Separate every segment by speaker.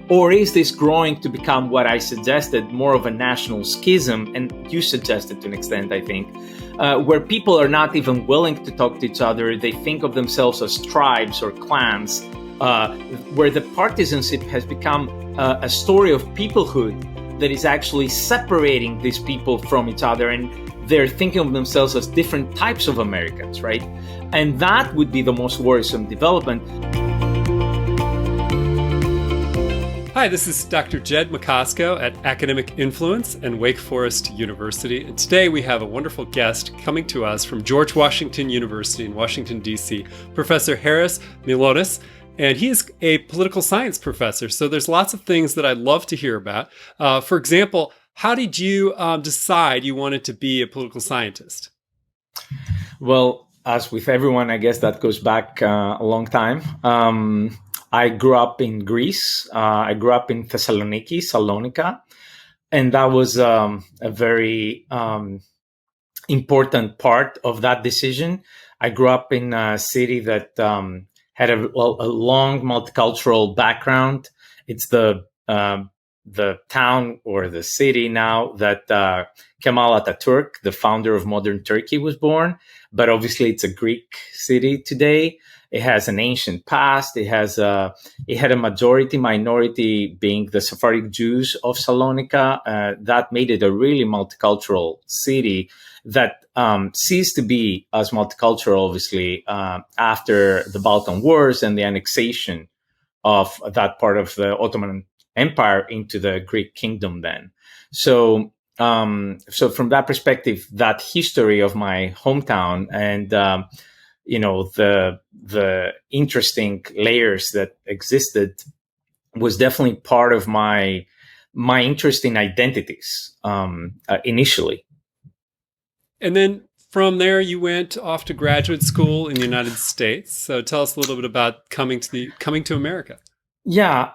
Speaker 1: Or is this growing to become what I suggested, more of a national schism? And you suggested to an extent, I think, where people are not even willing to talk to each other. They think of themselves as tribes or clans, where the partisanship has become a story of peoplehood that is actually separating these people from each other. And they're thinking of themselves as different types of Americans, right? And that would be the most worrisome development.
Speaker 2: Hi, this is Dr. Jed Macosko at Academic Influence and Wake Forest University. And today we have a wonderful guest coming to us from George Washington University in Washington, D.C., Professor Harris Mylonas. And he is a political science professor. So there's lots of things that I'd love to hear about. For example, how did you decide you wanted to be a political scientist?
Speaker 1: Well, as with everyone, I guess that goes back a long time. I grew up in Greece. I grew up in Thessaloniki, Salonika, and that was a very important part of that decision. I grew up in a city that had a long multicultural background. It's the town or the city now that Kemal Atatürk, the founder of modern Turkey, was born. But obviously, it's a Greek city today. It has an ancient past. It had a minority being the Sephardic Jews of Salonika. That made it a really multicultural city that ceased to be as multicultural, obviously, after the Balkan Wars and the annexation of that part of the Ottoman Empire into the Greek kingdom then. So from that perspective, that history of my hometown and the interesting layers that existed was definitely part of my interest in identities initially.
Speaker 2: And then from there, you went off to graduate school in the United States. So tell us a little bit about coming to America.
Speaker 1: Yeah,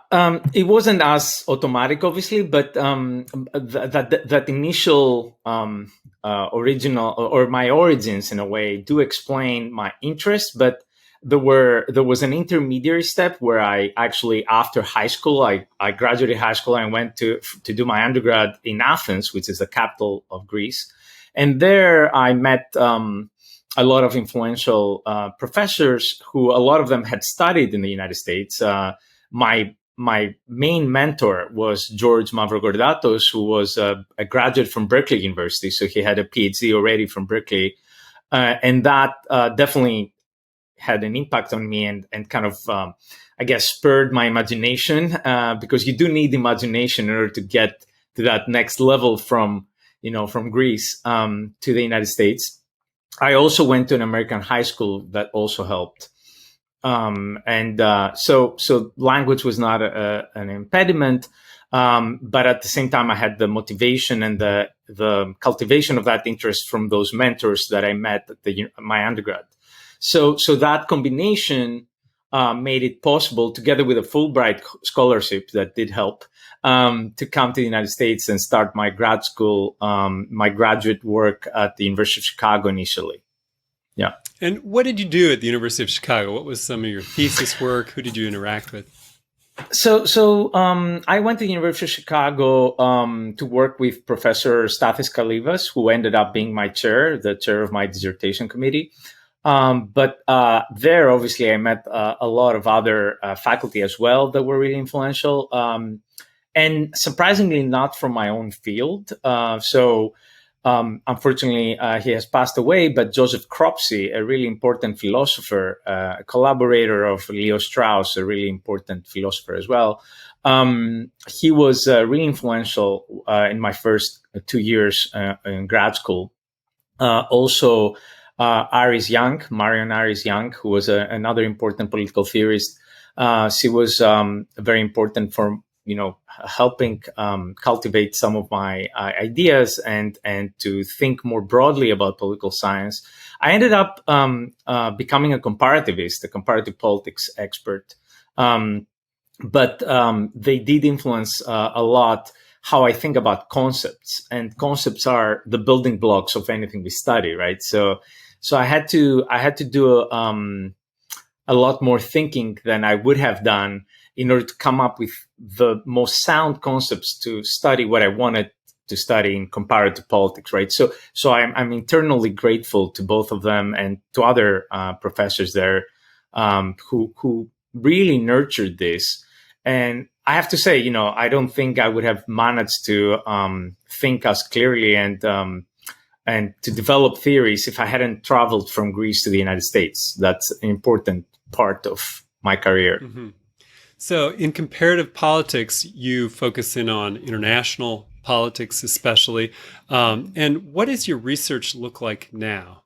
Speaker 1: it wasn't as automatic, obviously, but that initial original or my origins, in a way, do explain my interest. But there was an intermediary step where I actually, after high school, I graduated high school and went to do my undergrad in Athens, which is the capital of Greece, and there I met a lot of influential professors who, a lot of them had studied in the United States. My main mentor was George Mavrocordatos, who was a graduate from Berkeley University. So he had a PhD already from Berkeley. And that definitely had an impact on me and kind of, I guess, spurred my imagination, because you do need imagination in order to get to that next level from Greece to the United States. I also went to an American high school that also helped. So language was not an impediment, but at the same time, I had the motivation and the cultivation of that interest from those mentors that I met at my undergrad. So that combination made it possible, together with a Fulbright scholarship that did help, to come to the United States and start my grad school, my graduate work at the University of Chicago initially. Yeah.
Speaker 2: And what did you do at the University of Chicago? What was some of your thesis work? Who did you interact with?
Speaker 1: So I went to the University of Chicago to work with Professor Stathis Kalivas, who ended up being my chair, the chair of my dissertation committee. But there, obviously, I met a lot of other faculty as well that were really influential, and surprisingly not from my own field. Unfortunately, he has passed away, but Joseph Cropsey, a really important philosopher, a collaborator of Leo Strauss, a really important philosopher as well. He was really influential in my first 2 years in grad school. Also, Marion Iris Young, who was another important political theorist. She was very important for helping cultivate some of my ideas and to think more broadly about political science. I ended up becoming a comparativist, a comparative politics expert. But they did influence a lot how I think about concepts, and concepts are the building blocks of anything we study, right? So I had to do a lot more thinking than I would have done in order to come up with the most sound concepts to study what I wanted to study in comparative politics, right? So I'm internally grateful to both of them and to other professors there who really nurtured this. And I have to say, I don't think I would have managed to think as clearly and to develop theories if I hadn't traveled from Greece to the United States. That's an important part of my career.
Speaker 2: Mm-hmm. So in comparative politics, you focus in on international politics especially. And what does your research look like now?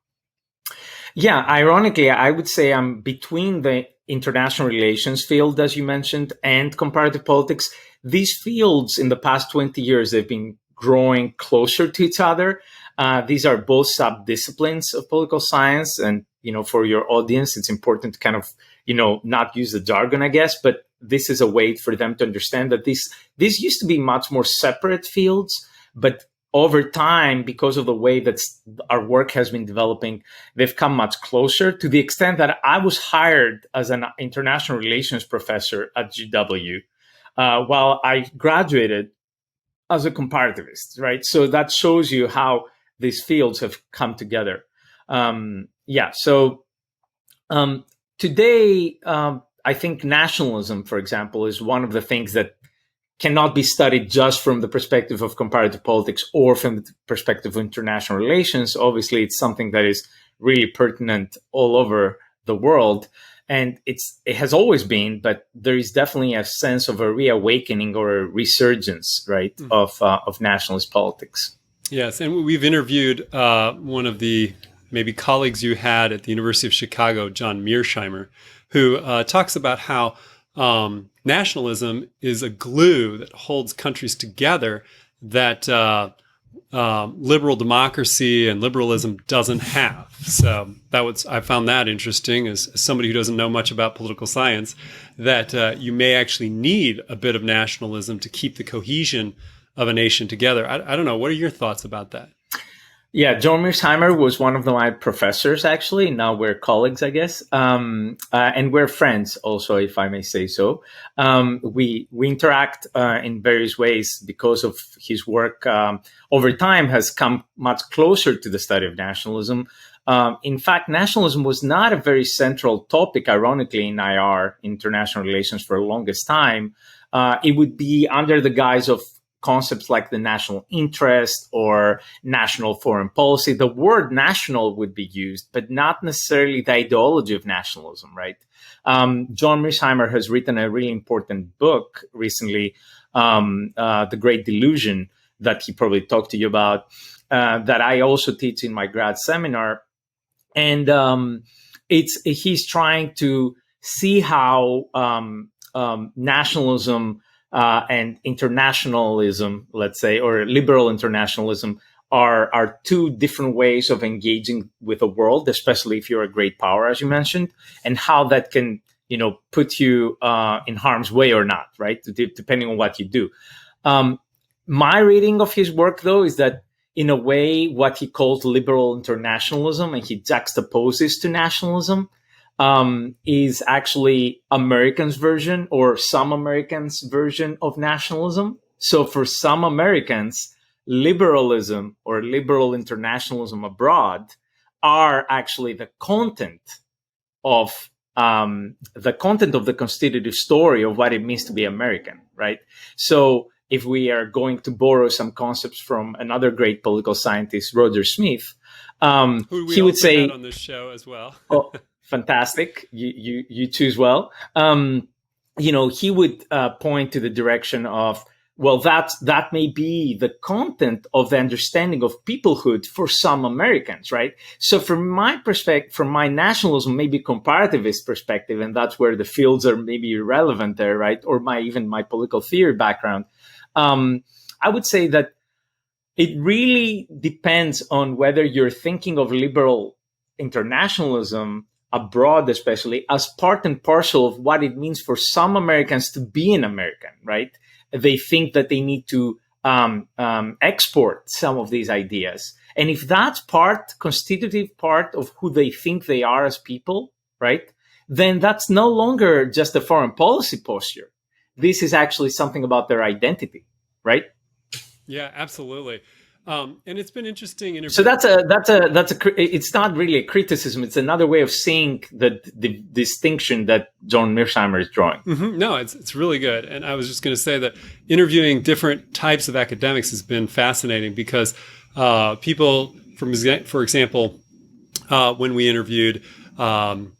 Speaker 1: Yeah, ironically, I would say I'm between the international relations field, as you mentioned, and comparative politics. These fields in the past 20 years, they've been growing closer to each other. These are both sub-disciplines of political science. And, for your audience, it's important to kind of, not use the jargon, I guess, but this is a way for them to understand that these used to be much more separate fields, but over time, because of the way that our work has been developing, they've come much closer, to the extent that I was hired as an international relations professor at GW while I graduated as a comparativist, right? So that shows you how these fields have come together. Today, I think nationalism, for example, is one of the things that cannot be studied just from the perspective of comparative politics or from the perspective of international relations. Obviously, it's something that is really pertinent all over the world. And it has always been, but there is definitely a sense of a reawakening or a resurgence, right, of nationalist politics.
Speaker 2: Yes, and we've interviewed one of the maybe colleagues you had at the University of Chicago, John Mearsheimer, who talks about how nationalism is a glue that holds countries together that liberal democracy and liberalism doesn't have. So I found that interesting as somebody who doesn't know much about political science, that you may actually need a bit of nationalism to keep the cohesion of a nation together. I don't know. What are your thoughts about that?
Speaker 1: Yeah, John Mearsheimer was one of my professors, actually. Now we're colleagues, I guess. And we're friends also, if I may say so. We interact in various ways because of his work over time has come much closer to the study of nationalism. In fact, nationalism was not a very central topic, ironically, in IR, international relations, for the longest time. It would be under the guise of concepts like the national interest or national foreign policy. The word national would be used, but not necessarily the ideology of nationalism, right? John Mearsheimer has written a really important book recently, The Great Delusion, that he probably talked to you about, that I also teach in my grad seminar. And he's trying to see how nationalism and internationalism, let's say, or liberal internationalism are two different ways of engaging with the world, especially if you're a great power, as you mentioned, and how that can, put you in harm's way or not, right? Depending on what you do. My reading of his work, though, is that in a way, what he calls liberal internationalism, and he juxtaposes to nationalism, is actually Americans' version or some Americans' version of nationalism. So for some Americans, liberalism or liberal internationalism abroad are actually the content of the constitutive story of what it means to be American, right? So if we are going to borrow some concepts from another great political scientist, Roger Smith,
Speaker 2: who we
Speaker 1: he would say
Speaker 2: had on this show as well.
Speaker 1: Oh, fantastic. You choose well. He would point to the direction of, well, that may be the content of the understanding of peoplehood for some Americans, right? So from my perspective, from my nationalism, maybe comparativist perspective, and that's where the fields are maybe irrelevant there, right? Or even my political theory background, I would say that it really depends on whether you're thinking of liberal internationalism abroad, especially, as part and parcel of what it means for some Americans to be an American, right? They think that they need to export some of these ideas. And if that's constitutive part of who they think they are as people, right, then that's no longer just a foreign policy posture. this is actually something about their identity, right?
Speaker 2: Yeah, absolutely. And it's been interesting interviewing.
Speaker 1: So it's not really a criticism. It's another way of seeing the distinction that John Mearsheimer is drawing.
Speaker 2: Mm-hmm. No, it's really good. And I was just going to say that interviewing different types of academics has been fascinating because people, for example, when we interviewed, an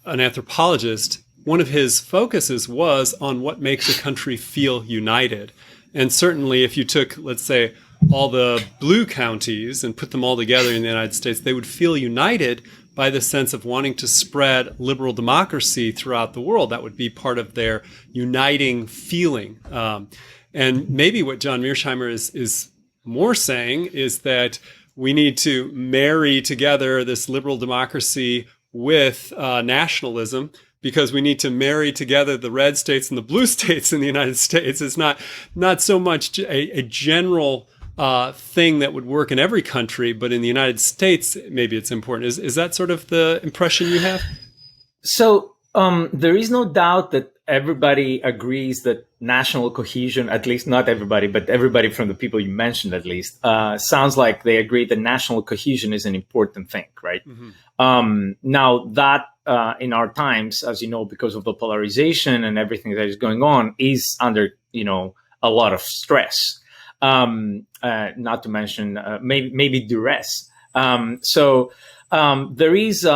Speaker 2: anthropologist, one of his focuses was on what makes a country feel united. And certainly if you took, let's say, all the blue counties and put them all together in the United States, they would feel united by the sense of wanting to spread liberal democracy throughout the world. That would be part of their uniting feeling. And maybe what John Mearsheimer is more saying is that we need to marry together this liberal democracy with nationalism, because we need to marry together the red states and the blue states in the United States. It's not so much a general thing that would work in every country, but in the United States, maybe it's important. Is that sort of the impression you have?
Speaker 1: So there is no doubt that everybody agrees that national cohesion, at least not everybody, but everybody from the people you mentioned at least, sounds like they agree that national cohesion is an important thing, right? Mm-hmm. Now that in our times, as you know, because of the polarization and everything that is going on, is under, a lot of stress. Not to mention maybe duress. There is.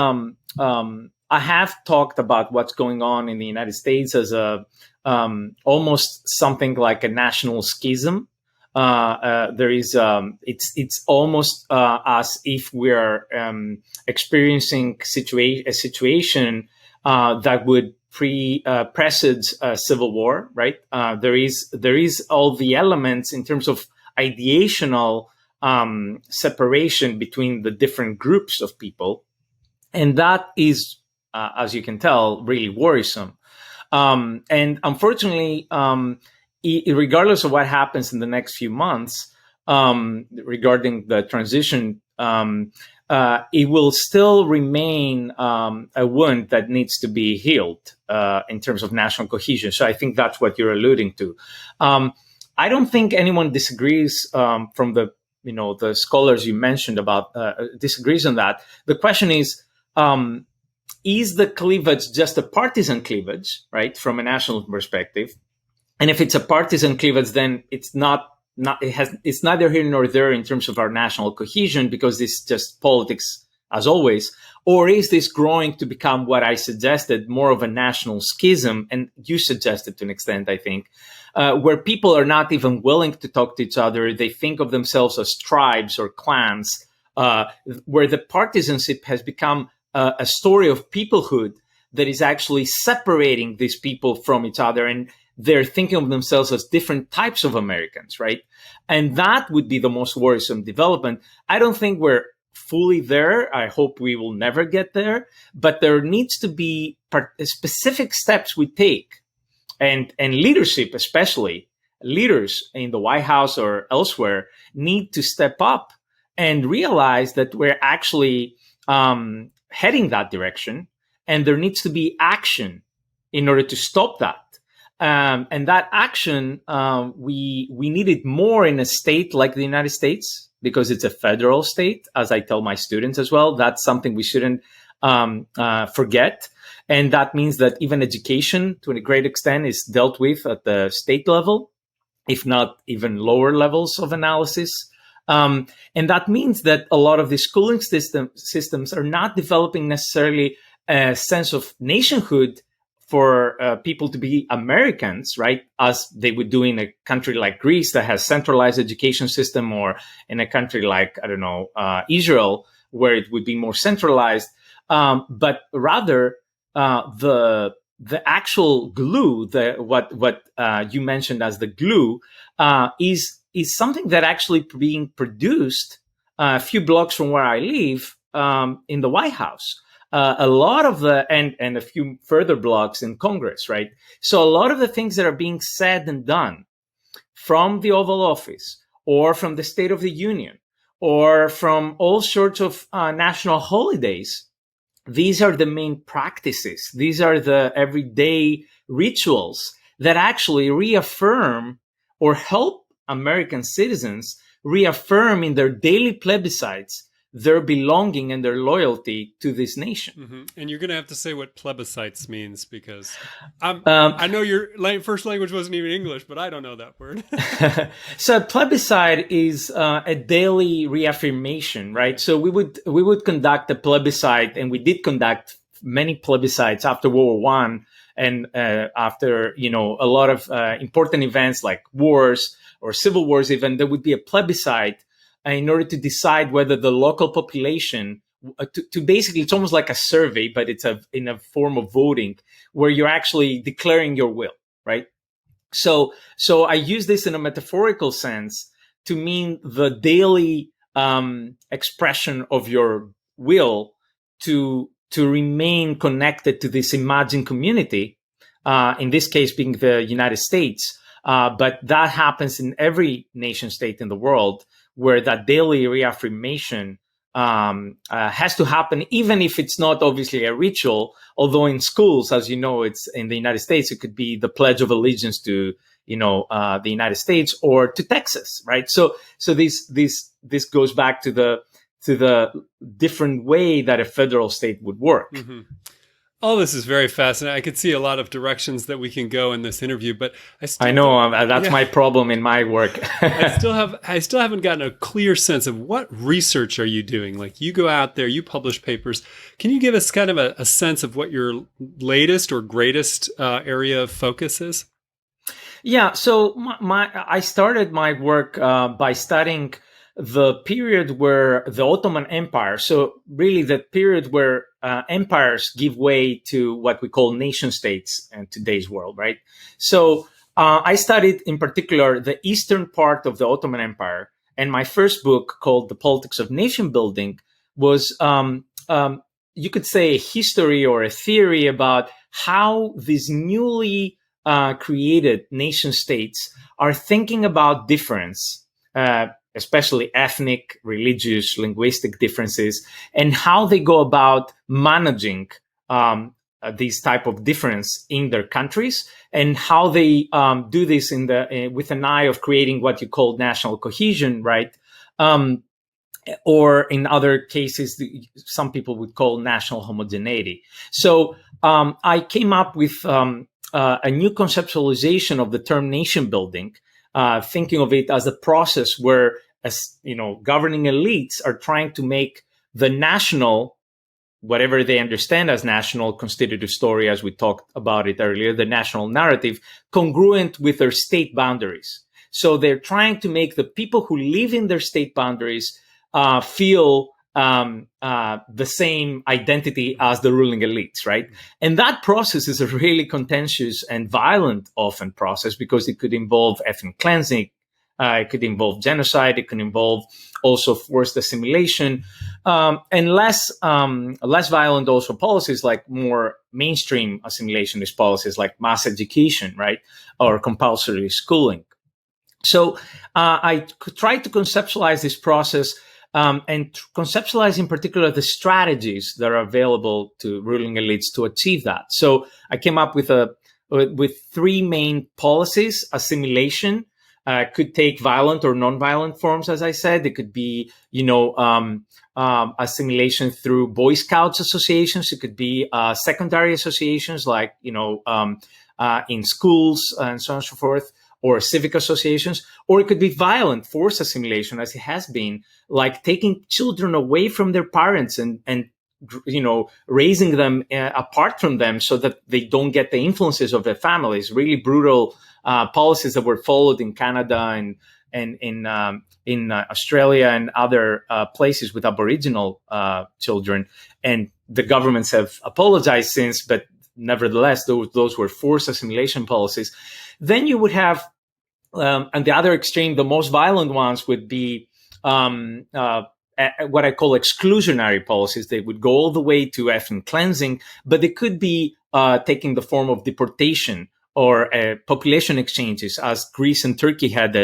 Speaker 1: I have talked about what's going on in the United States as a almost something like a national schism. There is. It's almost as if we're experiencing a situation that would presage a civil war, right? There is all the elements in terms of ideational separation between the different groups of people, and that is, as you can tell, really worrisome. And unfortunately, regardless of what happens in the next few months regarding the transition, it will still remain a wound that needs to be healed in terms of national cohesion. So I think that's what you're alluding to. I don't think anyone disagrees from the scholars you mentioned about disagrees on that. The question is the cleavage just a partisan cleavage, right, from a national perspective? And if it's a partisan cleavage, then it's neither here nor there in terms of our national cohesion, because this is just politics as always. Or is this growing to become what I suggested, more of a national schism? And you suggested to an extent, I think, where people are not even willing to talk to each other. They think of themselves as tribes or clans, where the partisanship has become a story of peoplehood that is actually separating these people from each other. And they're thinking of themselves as different types of Americans, right? And that would be the most worrisome development. I don't think we're fully there. I hope we will never get there. But there needs to be specific steps we take. And leadership, especially leaders in the White House or elsewhere, need to step up and realize that we're actually heading that direction. And there needs to be action in order to stop that. And that action, we need it more in a state like the United States, because it's a federal state, as I tell my students as well. That's something we shouldn't forget. And that means that even education, to a great extent, is dealt with at the state level, if not even lower levels of analysis. And that means that a lot of the schooling systems are not developing necessarily a sense of nationhood for people to be Americans, right? As they would do in a country like Greece that has centralized education system, or in a country like, Israel, where it would be more centralized. But rather, the actual glue, what you mentioned as the glue, is something that actually being produced a few blocks from where I live, in the White House. A lot of and a few further blocks in Congress, right? So a lot of the things that are being said and done from the Oval Office, or from the State of the Union, or from all sorts of national holidays, these are the main practices. These are the everyday rituals that actually reaffirm or help American citizens reaffirm in their daily plebiscites their belonging and their loyalty to this nation.
Speaker 2: Mm-hmm. And you're going to have to say what plebiscites means, because
Speaker 1: Um,
Speaker 2: I know your first language wasn't even English, but I don't know that word.
Speaker 1: So plebiscite is a daily reaffirmation, right? So we would conduct a plebiscite, and we did conduct many plebiscites after World War One, and after a lot of important events like wars or civil wars. Even there would be a plebiscite in order to decide whether the local population to basically, it's almost like a survey, but it's in a form of voting where you're actually declaring your will, right? So I use this in a metaphorical sense to mean the daily expression of your will to remain connected to this imagined community, in this case being the United States. But that happens in every nation state in the world, where that daily reaffirmation has to happen, even if it's not obviously a ritual. Although in schools, as you know, it's in the United States, it could be the Pledge of Allegiance to the United States or to Texas, right? So this goes back to the different way that a federal state would work.
Speaker 2: Mm-hmm. All this is very fascinating. I could see a lot of directions that we can go in this interview, but
Speaker 1: I know that's my problem in my work.
Speaker 2: I still haven't gotten a clear sense of what research are you doing. Like, you go out there, you publish papers. Can you give us kind of a sense of what your latest or greatest area of focus is?
Speaker 1: Yeah, so I started my work by studying the period where the Ottoman Empire, so really the period where empires give way to what we call nation states in today's world, right? So I studied in particular the eastern part of the Ottoman Empire, and my first book, called The Politics of Nation Building, was you could say a history or a theory about how these newly created nation states are thinking about difference, especially ethnic, religious, linguistic differences, and how they go about managing these type of difference in their countries, and how they do this with an eye of creating what you call national cohesion, right? Or in other cases, some people would call national homogeneity. So I came up with a new conceptualization of the term nation building, thinking of it as a process where, governing elites are trying to make the national, whatever they understand as national constitutive story, as we talked about it earlier, the national narrative, congruent with their state boundaries. So they're trying to make the people who live in their state boundaries feel the same identity as the ruling elites, right? And that process is a really contentious and violent, often, process, because it could involve ethnic cleansing, it could involve genocide, it could involve also forced assimilation, and less violent also policies like more mainstream assimilationist policies like mass education, right, or compulsory schooling. So I tried to conceptualize this process. And conceptualize in particular the strategies that are available to ruling elites to achieve that. So I came up with three main policies. Assimilation could take violent or non-violent forms, as I said. It could be, assimilation through Boy Scouts associations. It could be secondary associations like, in schools and so on and so forth, or civic associations, or it could be violent forced assimilation, as it has been, like taking children away from their parents and raising them apart from them so that they don't get the influences of their families. Really brutal policies that were followed in Canada and in Australia and other places with Aboriginal children. And the governments have apologized since, but nevertheless, those were forced assimilation policies. Then you would have, on the other extreme, the most violent ones would be what I call exclusionary policies. They would go all the way to ethnic cleansing, but they could be taking the form of deportation or population exchanges, as Greece and Turkey had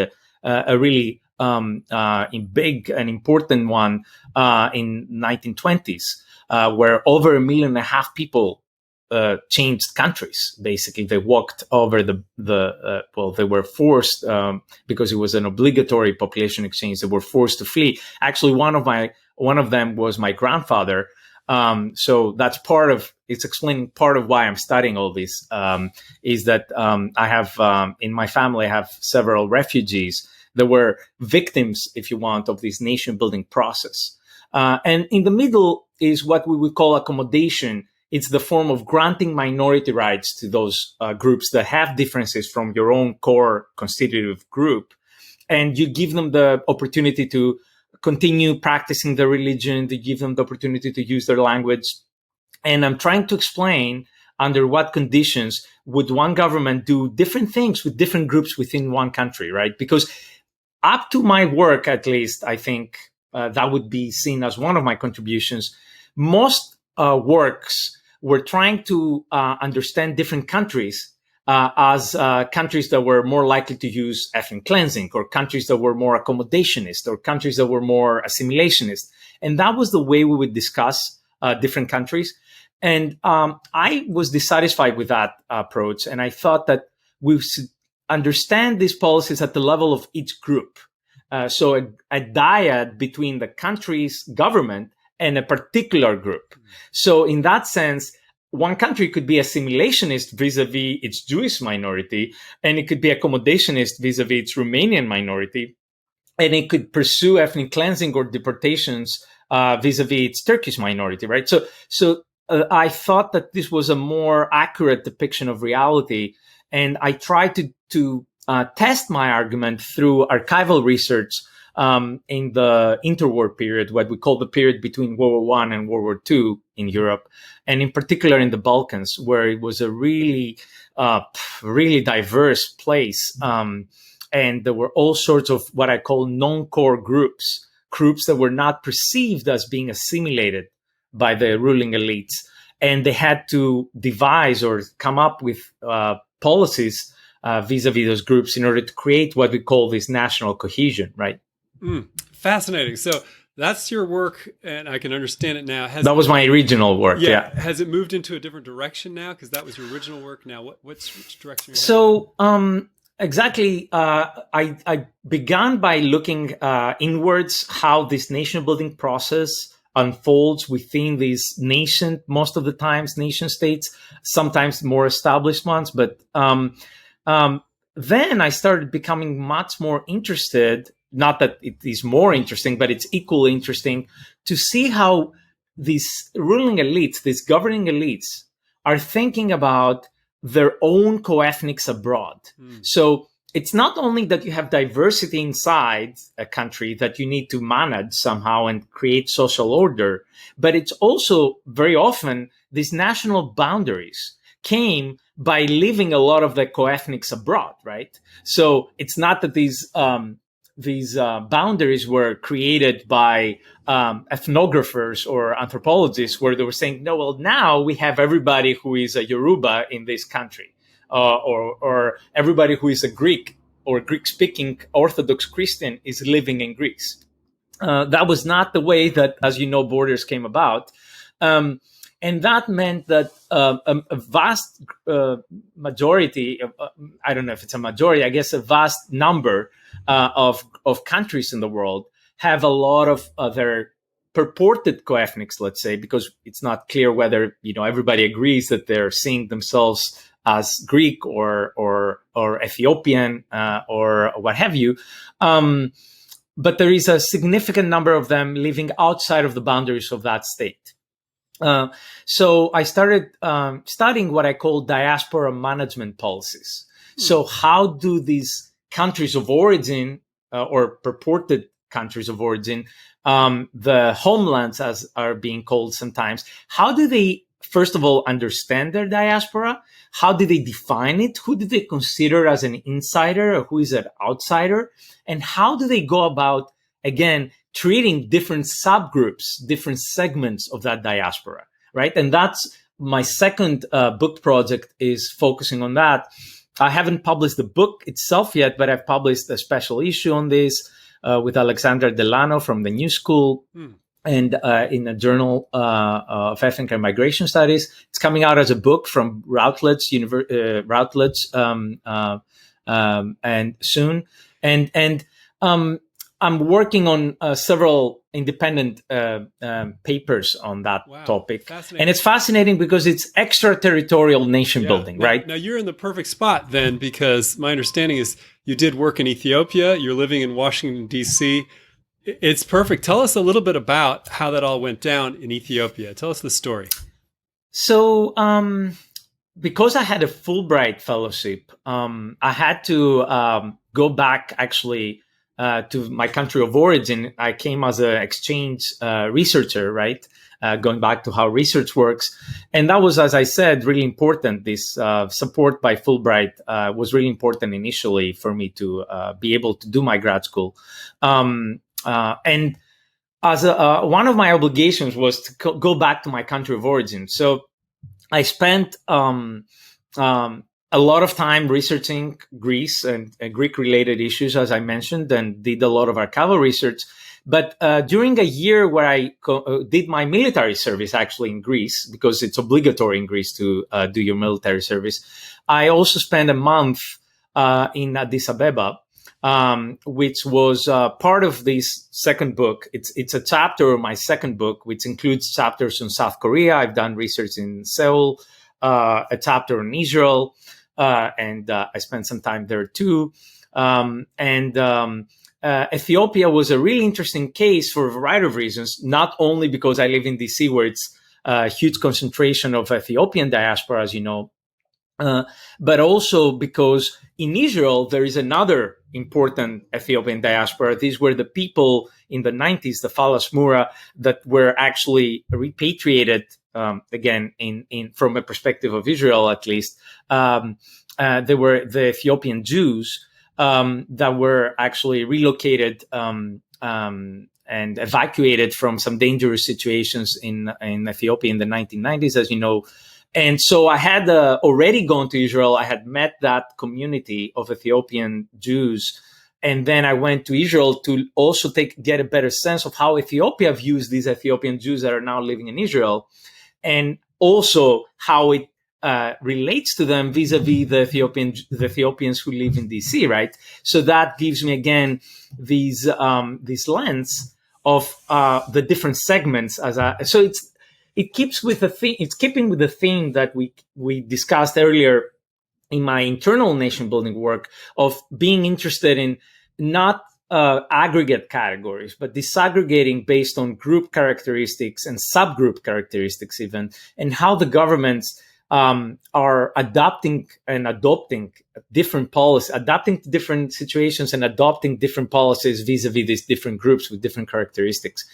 Speaker 1: a really big and important one in 1920s, where over 1.5 million people changed countries. Basically, they walked over they were forced, because it was an obligatory population exchange. They were forced to flee. Actually, one of them was my grandfather. So that's it's explaining part of why I'm studying all this, is that I have, in my family, I have several refugees that were victims, if you want, of this nation building process. And in the middle is what we would call accommodation. It's the form of granting minority rights to those groups that have differences from your own core constitutive group. And you give them the opportunity to continue practicing their religion, to give them the opportunity to use their language. And I'm trying to explain under what conditions would one government do different things with different groups within one country, right? Because up to my work, at least, I think that would be seen as one of my contributions. Most works were trying to understand different countries as countries that were more likely to use ethnic cleansing, or countries that were more accommodationist, or countries that were more assimilationist. And that was the way we would discuss different countries. And I was dissatisfied with that approach. And I thought that we should understand these policies at the level of each group. So a dyad between the country's government and a particular group. So in that sense, one country could be assimilationist vis-a-vis its Jewish minority, and it could be accommodationist vis-a-vis its Romanian minority, and it could pursue ethnic cleansing or deportations vis-a-vis its Turkish minority, right? So I thought that this was a more accurate depiction of reality, and I tried to test my argument through archival research in the interwar period, what we call the period between World War I and World War II in Europe, and in particular in the Balkans, where it was a really diverse place. And there were all sorts of what I call non-core groups that were not perceived as being assimilated by the ruling elites. And they had to devise or come up with policies vis-a-vis those groups in order to create what we call this national cohesion, right?
Speaker 2: Fascinating. So that's your work, and I can understand it now.
Speaker 1: That was my original work. Yeah.
Speaker 2: Has it moved into a different direction now? Because that was your original work. Now, which direction?
Speaker 1: So, exactly. I began by looking inwards, how this nation building process unfolds within these most of the times nation states, sometimes more established ones. But then I started becoming much more interested. Not that it is more interesting, but it's equally interesting to see how these ruling elites, these governing elites, are thinking about their own co-ethnics abroad. So it's not only that you have diversity inside a country that you need to manage somehow and create social order, but it's also very often these national boundaries came by leaving a lot of the co-ethnics abroad, right? So it's not that these boundaries were created by ethnographers or anthropologists, where they were saying, no, well, now we have everybody who is a Yoruba in this country, or everybody who is a Greek or Greek-speaking Orthodox Christian is living in Greece. That was not the way that, as you know, borders came about. And that meant that a vast majority, I don't know if it's a majority, I guess a vast number of countries in the world have a lot of their purported co-ethnics, let's say, because it's not clear whether, everybody agrees that they're seeing themselves as Greek or Ethiopian or what have you. But there is a significant number of them living outside of the boundaries of that state. So I started studying what I call diaspora management policies. So how do these countries of origin or purported countries of origin, the homelands as are being called sometimes, how do they, first of all, understand their diaspora? How do they define it? Who do they consider as an insider or who is an outsider? And how do they go about, again, treating different subgroups, different segments of that diaspora, right? And that's my second book project is focusing on that. I haven't published the book itself yet, but I've published a special issue on this with Alexandra Delano from the New School. and in a journal of ethnic and migration studies. It's coming out as a book from Routledge, and soon. And I'm working on several independent papers on that topic. And it's fascinating because it's extraterritorial nation building, right?
Speaker 2: Now, you're in the perfect spot then, because my understanding is you did work in Ethiopia, you're living in Washington, D.C., it's perfect. Tell us a little bit about how that all went down in Ethiopia. Tell us the story.
Speaker 1: So, because I had a Fulbright fellowship, I had to go back actually to my country of origin. I came as an exchange researcher, right? Going back to how research works. And that was, as I said, really important. This support by Fulbright was really important initially for me to be able to do my grad school. And as one of my obligations was to go back to my country of origin. So I spent a lot of time researching Greece and Greek-related issues, as I mentioned, and did a lot of archival research. But during a year where I did my military service, actually in Greece, because it's obligatory in Greece to do your military service, I also spent a month in Addis Ababa, which was part of this second book. It's a chapter of my second book, which includes chapters on South Korea. I've done research in Seoul, a chapter on Israel, and I spent some time there too. Ethiopia was a really interesting case for a variety of reasons, not only because I live in DC, where it's a huge concentration of Ethiopian diaspora, as you know, but also because in Israel, there is another important Ethiopian diaspora. These were the people in the 90s, the Falas Mura, that were actually repatriated, again, in from a perspective of Israel, at least. They were the Ethiopian Jews that were actually relocated and evacuated from some dangerous situations in Ethiopia in the 1990s, as you know. And so I had already gone to Israel. I had met that community of Ethiopian Jews. And then I went to Israel to also get a better sense of how Ethiopia views these Ethiopian Jews that are now living in Israel, and also how it relates to them vis-a-vis the Ethiopians who live in DC, right? So that gives me, again, this lens of the different segments. So it keeps with the theme. It's keeping with the theme that we discussed earlier in my internal nation building work of being interested in not aggregate categories, but disaggregating based on group characteristics and subgroup characteristics even, and how the governments are adopting different policies, adapting to different situations and adopting different policies vis-a-vis these different groups with different characteristics.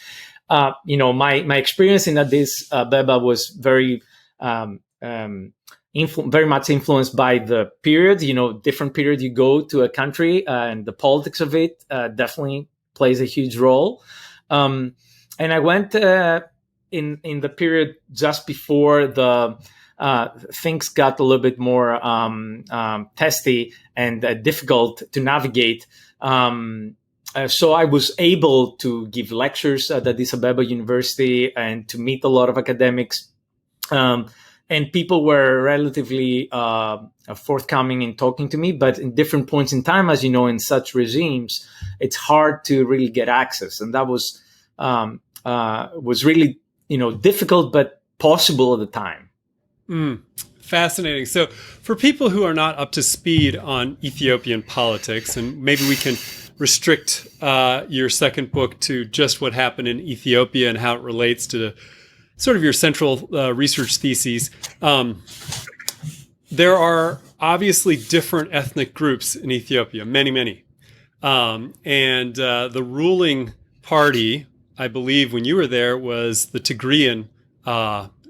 Speaker 1: My experience in Addis Ababa was very much influenced by the period. Different period you go to a country, and the politics of it definitely plays a huge role. And I went in the period just before the things got a little bit more testy and difficult to navigate. So I was able to give lectures at Addis Ababa University and to meet a lot of academics. And people were relatively forthcoming in talking to me. But in different points in time, as you know, in such regimes, it's hard to really get access. And that was really, difficult, but possible at the time.
Speaker 2: Fascinating. So for people who are not up to speed on Ethiopian politics, and maybe we can restrict your second book to just what happened in Ethiopia and how it relates to sort of your central research theses. There are obviously different ethnic groups in Ethiopia, many, many. And the ruling party, I believe when you were there, was the Tigrean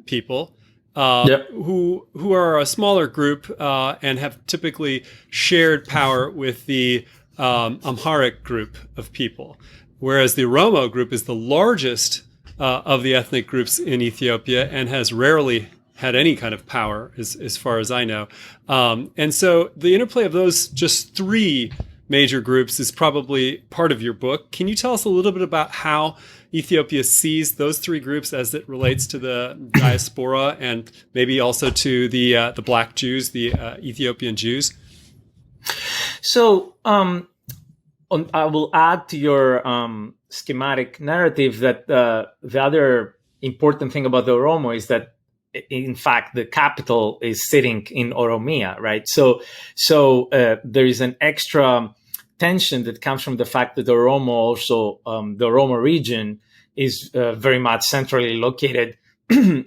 Speaker 2: people. Who are a smaller group and have typically shared power with the Amharic group of people, whereas the Oromo group is the largest of the ethnic groups in Ethiopia and has rarely had any kind of power, as far as I know. And so the interplay of those just three major groups is probably part of your book. Can you tell us a little bit about how Ethiopia sees those three groups as it relates to the diaspora and maybe also to the Black Jews, the Ethiopian Jews?
Speaker 1: So I will add to your schematic narrative that the other important thing about the Oromo is that, in fact, the capital is sitting in Oromia, right? So there is an extra tension that comes from the fact that the Oromo also, the Oromo region is very much centrally located,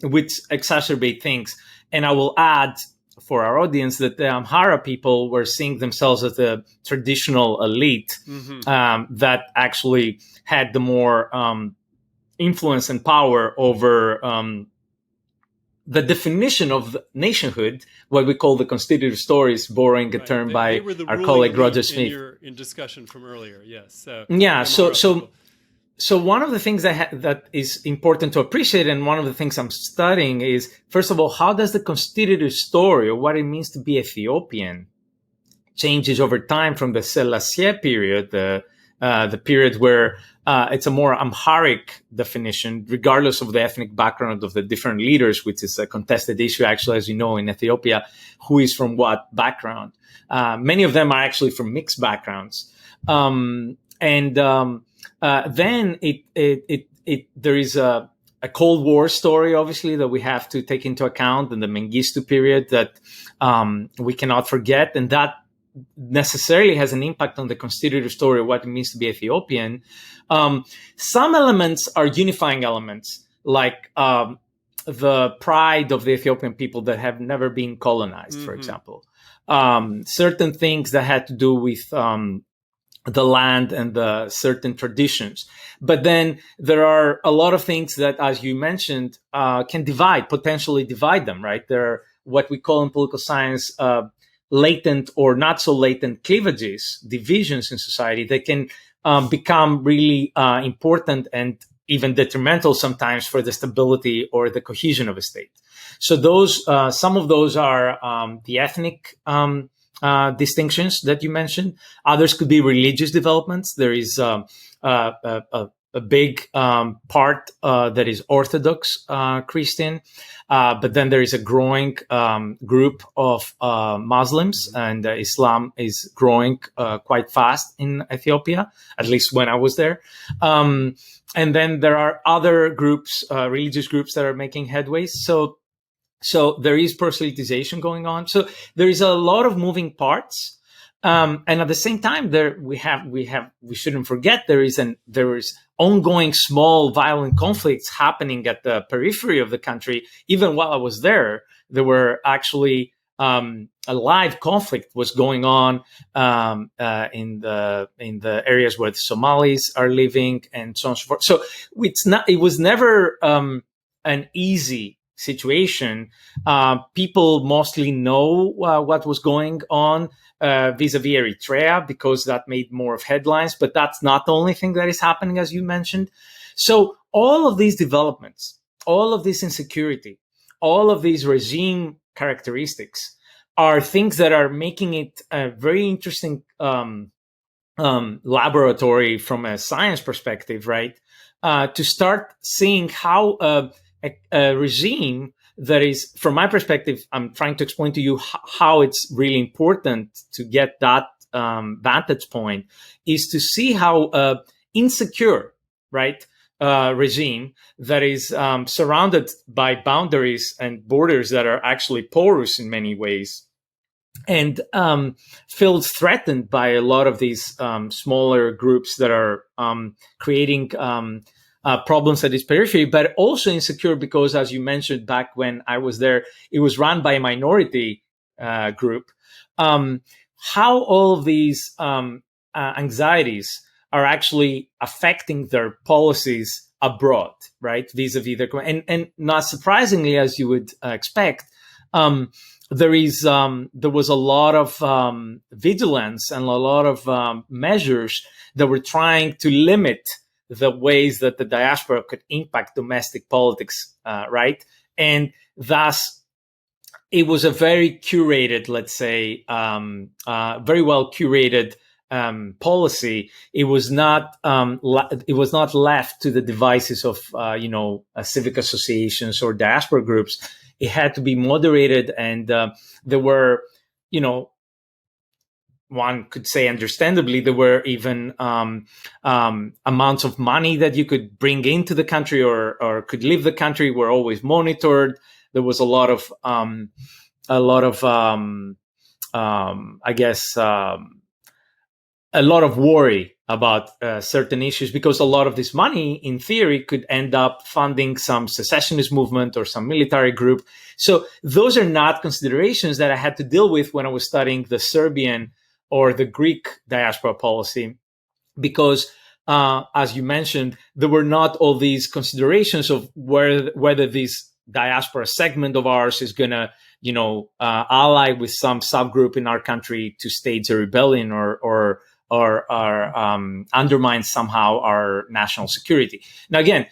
Speaker 1: which exacerbate things. And I will add for our audience that the Amhara people were seeing themselves as the traditional elite that actually had the more influence and power over the definition of nationhood, what we call the constitutive stories, borrowing a term by our colleague Roger Smith.
Speaker 2: In discussion from earlier, yes. So
Speaker 1: yeah, so one of the things that is important to appreciate, and one of the things I'm studying is, first of all, how does the constitutive story, or what it means to be Ethiopian, changes over time from the Selassie period, the period where it's a more Amharic definition, regardless of the ethnic background of the different leaders, which is a contested issue, actually, as you know, in Ethiopia, who is from what background. Many of them are actually from mixed backgrounds. Then there is a Cold War story, obviously, that we have to take into account, and the Mengistu period that we cannot forget, and that necessarily has an impact on the constitutive story of what it means to be Ethiopian. Some elements are unifying elements, like the pride of the Ethiopian people that have never been colonized, for example. Certain things that had to do with the land and the certain traditions. But then there are a lot of things that, as you mentioned, can potentially divide them, right? There are what we call in political science latent or not so latent cleavages, divisions in society that can become really important and even detrimental sometimes for the stability or the cohesion of a state. So those, some of those are the ethnic distinctions that you mentioned. Others could be religious developments. There is a big part that is Orthodox Christian, but then there is a growing group of Muslims, and Islam is growing quite fast in Ethiopia, at least when I was there. And then there are other groups, religious groups, that are making headways. So there is proselytization going on. So there is a lot of moving parts. And at the same time, we shouldn't forget there is ongoing small violent conflicts happening at the periphery of the country. Even while I was there, there were actually a live conflict was going on in the areas where the Somalis are living, and so on and so forth. So it was never an easy situation. People mostly know what was going on vis-a-vis Eritrea, because that made more of headlines, but that's not the only thing that is happening, as you mentioned. So all of these developments, all of this insecurity, all of these regime characteristics are things that are making it a very interesting laboratory from a science perspective, right? To start seeing how a regime that is, from my perspective, I'm trying to explain to you how it's really important to get that vantage point, is to see how insecure, right, regime that is surrounded by boundaries and borders that are actually porous in many ways, and feels threatened by a lot of these smaller groups that are creating problems at its periphery, but also insecure because, as you mentioned, back when I was there, it was run by a minority group. How all of these anxieties are actually affecting their policies abroad, right, vis-a-vis their, and not surprisingly, as you would expect, there was a lot of vigilance and a lot of measures that were trying to limit the ways that the diaspora could impact domestic politics, right? And thus, it was a very curated, let's say, very well curated policy, it was not left to the devices of civic associations or diaspora groups. It had to be moderated, and there were, one could say understandably, there were even amounts of money that you could bring into the country or could leave the country were always monitored. There was a lot of a lot of worry about certain issues, because a lot of this money, in theory, could end up funding some secessionist movement or some military group. So those are not considerations that I had to deal with when I was studying the Serbian or the Greek diaspora policy, because as you mentioned, there were not all these considerations of whether this diaspora segment of ours is going to, ally with some subgroup in our country to stage a rebellion or undermine somehow our national security. Now, again,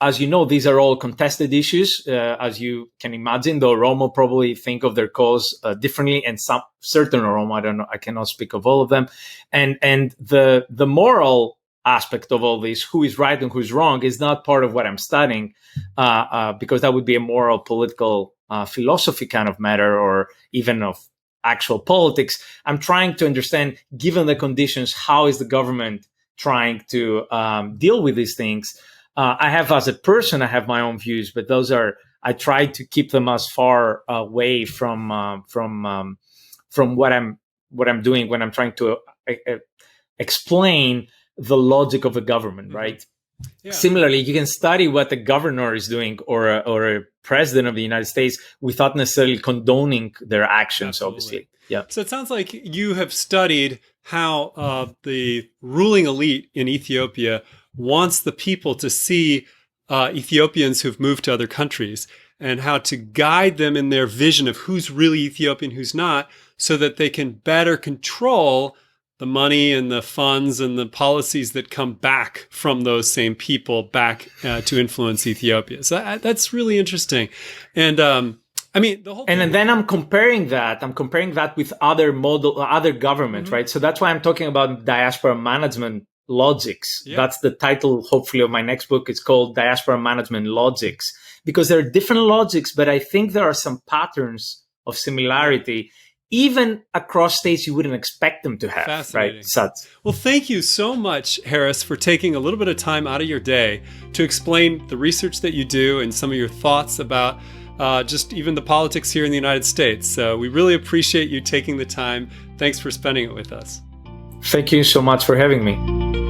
Speaker 1: as you know, these are all contested issues. As you can imagine, the Oromo probably think of their cause differently, and some certain Oromo, I don't know, I cannot speak of all of them. And the moral aspect of all this, who is right and who is wrong, is not part of what I'm studying, because that would be a moral, political philosophy kind of matter, or even of actual politics. I'm trying to understand, given the conditions, how is the government trying to deal with these things? I have, as a person, I have my own views, but I try to keep them as far away from what I'm doing when I'm trying to explain the logic of a government, right? Yeah. Similarly, you can study what the governor is doing or a president of the United States without necessarily condoning their actions. Absolutely. Obviously. Yeah.
Speaker 2: So it sounds like you have studied how the ruling elite in Ethiopia wants the people to see Ethiopians who've moved to other countries, and how to guide them in their vision of who's really Ethiopian, who's not, so that they can better control the money and the funds and the policies that come back from those same people back to influence Ethiopia. So that's really interesting. And the whole thing.
Speaker 1: And then I'm comparing that with other governments, mm-hmm. right? So that's why I'm talking about diaspora management logics. Yeah. That's the title, hopefully, of my next book. It's called Diaspora Management Logics, because there are different logics, but I think there are some patterns of similarity, even across states you wouldn't expect them to have.
Speaker 2: Fascinating.
Speaker 1: Right?
Speaker 2: Well, thank you so much, Harris, for taking a little bit of time out of your day to explain the research that you do and some of your thoughts about just even the politics here in the United States. So we really appreciate you taking the time. Thanks for spending it with us.
Speaker 1: Thank you so much for having me.